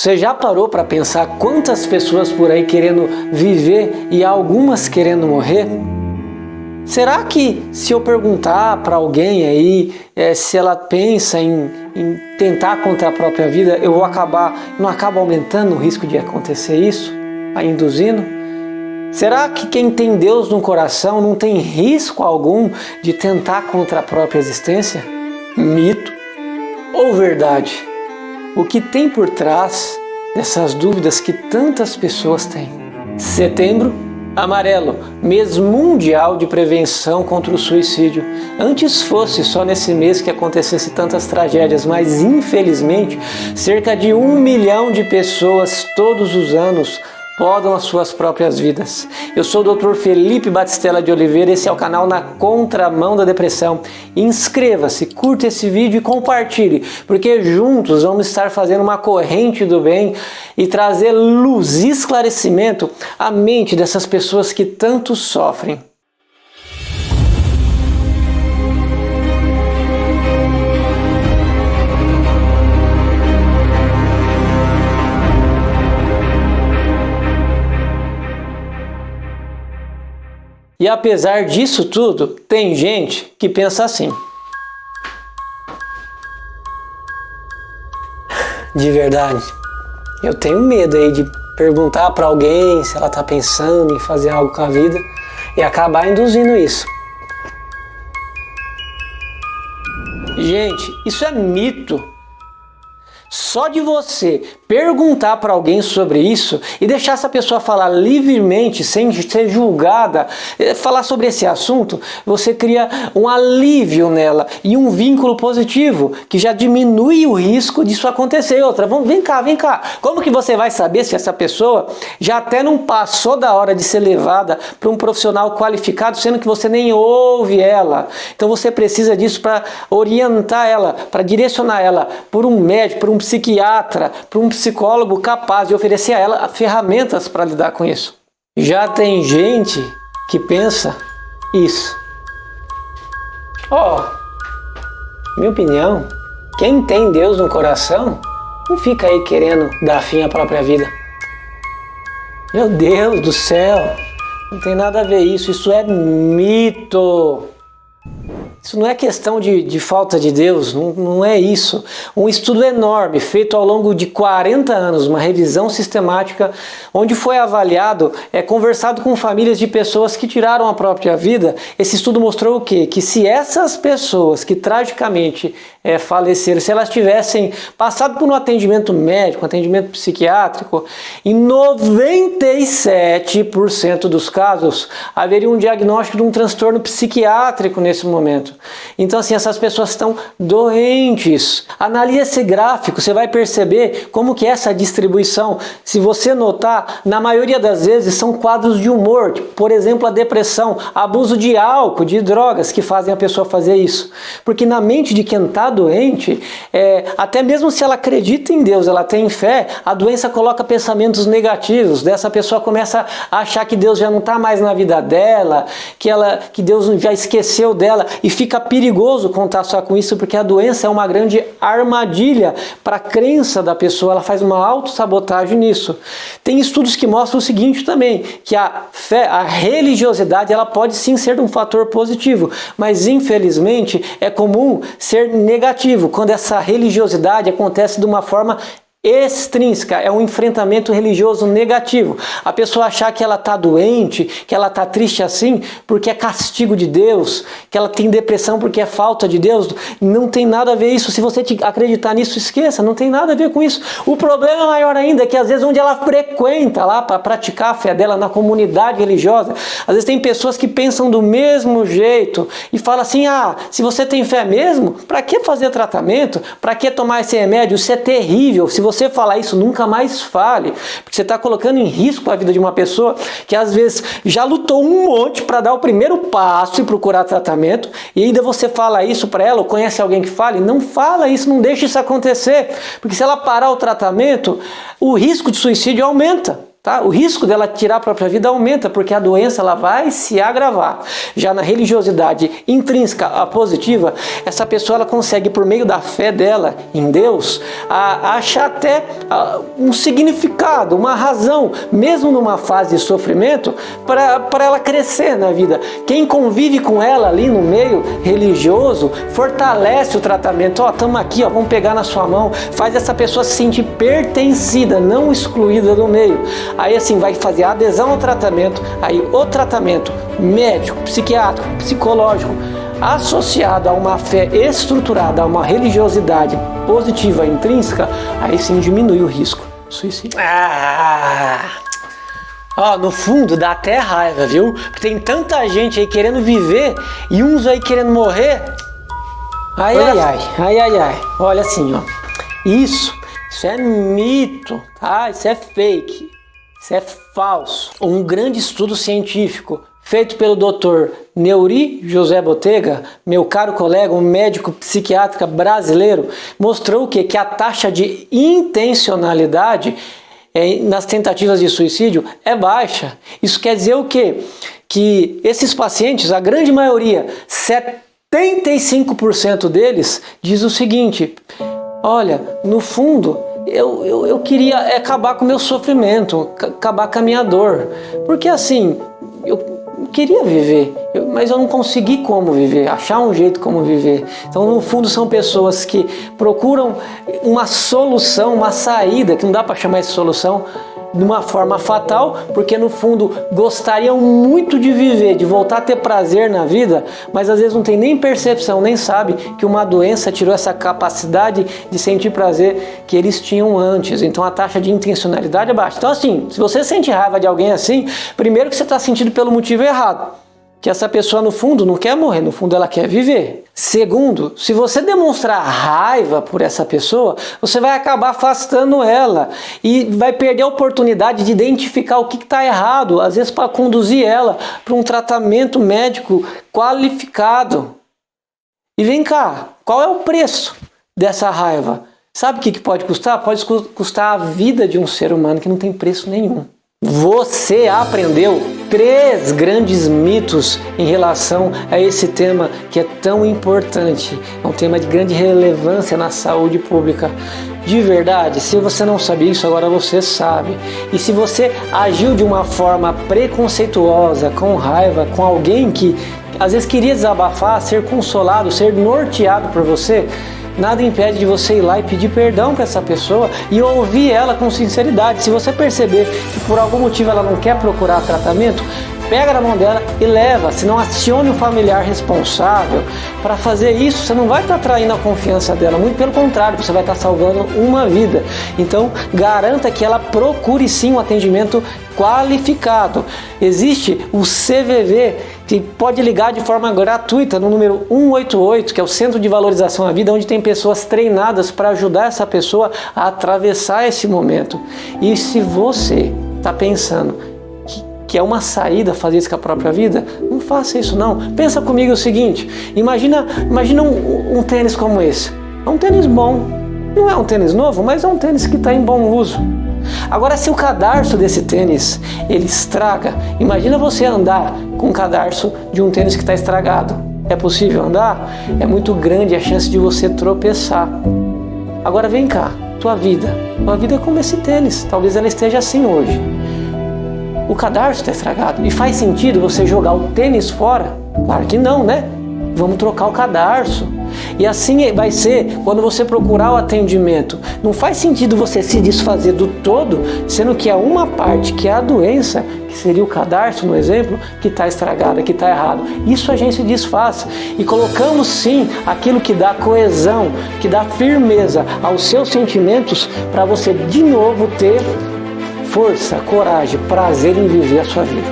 Você já parou para pensar quantas pessoas por aí querendo viver e algumas querendo morrer? Será que se eu perguntar para alguém aí se ela pensa em tentar contra a própria vida, eu vou não acaba aumentando o risco de acontecer isso? Induzindo? Será que quem tem Deus no coração não tem risco algum de tentar contra a própria existência? Mito ou verdade? O que tem por trás dessas dúvidas que tantas pessoas têm? Setembro Amarelo, mês mundial de prevenção contra o suicídio. Antes fosse só nesse mês que acontecesse tantas tragédias, mas infelizmente cerca de 1 milhão de pessoas todos os anos podam as suas próprias vidas. Eu sou o Dr. Felipe Batistella de Oliveira, esse é o canal Na Contramão da Depressão. Inscreva-se, curta esse vídeo e compartilhe, porque juntos vamos estar fazendo uma corrente do bem e trazer luz e esclarecimento à mente dessas pessoas que tanto sofrem. E apesar disso tudo, tem gente que pensa assim. De verdade, eu tenho medo aí de perguntar para alguém se ela está pensando em fazer algo com a vida e acabar induzindo isso. Gente, isso é mito. Só de você perguntar para alguém sobre isso e deixar essa pessoa falar livremente, sem ser julgada, falar sobre esse assunto, você cria um alívio nela e um vínculo positivo que já diminui o risco disso acontecer. Outra, vem cá. Como que você vai saber se essa pessoa já até não passou da hora de ser levada para um profissional qualificado, sendo que você nem ouve ela? Então você precisa disso para orientar ela, para direcionar ela por um médico, por um psiquiatra, para um psicólogo capaz de oferecer a ela ferramentas para lidar com isso. Já tem gente que pensa isso. Minha opinião, quem tem Deus no coração não fica aí querendo dar fim à própria vida. Meu Deus do céu, não tem nada a ver isso é mito. Isso não é questão de falta de Deus, não é isso. Um estudo enorme, feito ao longo de 40 anos, uma revisão sistemática, onde foi avaliado, conversado com famílias de pessoas que tiraram a própria vida. Esse estudo mostrou o quê? Que se essas pessoas que tragicamente faleceram, se elas tivessem passado por um atendimento médico, um atendimento psiquiátrico, em 97% dos casos haveria um diagnóstico de um transtorno psiquiátrico nesse momento. Então assim, essas pessoas estão doentes. Analise esse gráfico, você vai perceber como que essa distribuição, se você notar, na maioria das vezes são quadros de humor, tipo, por exemplo, a depressão, abuso de álcool, de drogas que fazem a pessoa fazer isso. Porque na mente de quem está doente, até mesmo se ela acredita em Deus, ela tem fé, a doença coloca pensamentos negativos, dessa pessoa começa a achar que Deus já não está mais na vida dela, que Deus já esqueceu dela, e fica perigoso contar só com isso, porque a doença é uma grande armadilha para a crença da pessoa, ela faz uma autossabotagem nisso. Tem estudos que mostram o seguinte também, que a fé, a religiosidade, ela pode sim ser um fator positivo, mas infelizmente é comum ser negativo, quando essa religiosidade acontece de uma forma extrínseca, é um enfrentamento religioso negativo. A pessoa achar que ela está doente, que ela está triste assim, porque é castigo de Deus, que ela tem depressão porque é falta de Deus, não tem nada a ver isso. Se você acreditar nisso, esqueça, não tem nada a ver com isso. O problema maior ainda é que às vezes onde ela frequenta lá para praticar a fé dela, na comunidade religiosa, às vezes tem pessoas que pensam do mesmo jeito e falam assim, se você tem fé mesmo, para que fazer tratamento? Para que tomar esse remédio? Isso é terrível. Se você falar isso, nunca mais fale, porque você está colocando em risco a vida de uma pessoa que às vezes já lutou um monte para dar o primeiro passo e procurar tratamento, e ainda você fala isso para ela, ou conhece alguém que fale, não fala isso, não deixa isso acontecer, porque se ela parar o tratamento, o risco de suicídio aumenta. Tá? O risco dela tirar a própria vida aumenta, porque a doença ela vai se agravar. Já na religiosidade intrínseca, a positiva, essa pessoa ela consegue, por meio da fé dela em Deus, achar até um significado, uma razão, mesmo numa fase de sofrimento, para ela crescer na vida. Quem convive com ela ali no meio religioso, fortalece o tratamento. Estamos aqui, vamos pegar na sua mão, faz essa pessoa se sentir pertencida, não excluída do meio. Aí assim vai fazer a adesão ao tratamento, aí o tratamento médico, psiquiátrico, psicológico, associado a uma fé estruturada, a uma religiosidade positiva intrínseca, aí sim diminui o risco de suicídio. No fundo dá até raiva, viu? Porque tem tanta gente aí querendo viver e uns aí querendo morrer. Ai. Olha assim, Isso é mito, tá? Isso é fake. Isso é falso. Um grande estudo científico feito pelo Dr. Neuri José Botega, meu caro colega, um médico psiquiatra brasileiro, mostrou que a taxa de intencionalidade nas tentativas de suicídio é baixa. Isso quer dizer o quê? Que esses pacientes, a grande maioria, 75% deles, diz o seguinte: olha, no fundo, eu queria acabar com o meu sofrimento, acabar com a minha dor. Porque assim, eu queria viver, mas eu não consegui como viver, achar um jeito como viver. Então, no fundo, são pessoas que procuram uma solução, uma saída, que não dá para chamar de solução, de uma forma fatal, porque no fundo gostariam muito de viver, de voltar a ter prazer na vida, mas às vezes não tem nem percepção, nem sabe que uma doença tirou essa capacidade de sentir prazer que eles tinham antes. Então a taxa de intencionalidade é baixa. Então assim, se você sente raiva de alguém assim, primeiro que você está sentindo pelo motivo errado, que essa pessoa no fundo não quer morrer, no fundo ela quer viver. Segundo, se você demonstrar raiva por essa pessoa, você vai acabar afastando ela e vai perder a oportunidade de identificar o que está errado, às vezes para conduzir ela para um tratamento médico qualificado. E vem cá, qual é o preço dessa raiva? Sabe o que pode custar? Pode custar a vida de um ser humano que não tem preço nenhum. Você aprendeu 3 grandes mitos em relação a esse tema que é tão importante. É um tema de grande relevância na saúde pública. De verdade, se você não sabia isso, agora você sabe. E se você agiu de uma forma preconceituosa, com raiva, com alguém que às vezes queria desabafar, ser consolado, ser norteado por você, nada impede de você ir lá e pedir perdão para essa pessoa e ouvir ela com sinceridade. Se você perceber que por algum motivo ela não quer procurar tratamento, pega na mão dela e leva, se não acione o familiar responsável para fazer isso. Você não vai estar traindo a confiança dela, muito pelo contrário, você vai estar salvando uma vida. Então garanta que ela procure sim um atendimento qualificado. Existe o CVV, que pode ligar de forma gratuita no número 188, que é o Centro de Valorização à Vida, onde tem pessoas treinadas para ajudar essa pessoa a atravessar esse momento. E se você está pensando que é uma saída fazer isso com a própria vida, não faça isso não. Pensa comigo o seguinte, imagina um tênis como esse. É um tênis bom, não é um tênis novo, mas é um tênis que está em bom uso. Agora, se o cadarço desse tênis ele estraga, imagina você andar com o cadarço de um tênis que está estragado. É possível andar? É muito grande a chance de você tropeçar. Agora vem cá, tua vida é como esse tênis, talvez ela esteja assim hoje. O cadarço está estragado e faz sentido você jogar o tênis fora? Claro que não, né? Vamos trocar o cadarço. E assim vai ser quando você procurar o atendimento. Não faz sentido você se desfazer do todo, sendo que há uma parte, que é a doença, que seria o cadarço, no exemplo, que está estragada, que está errado. Isso a gente se desfaz. E colocamos sim aquilo que dá coesão, que dá firmeza aos seus sentimentos, para você de novo ter força, coragem, prazer em viver a sua vida.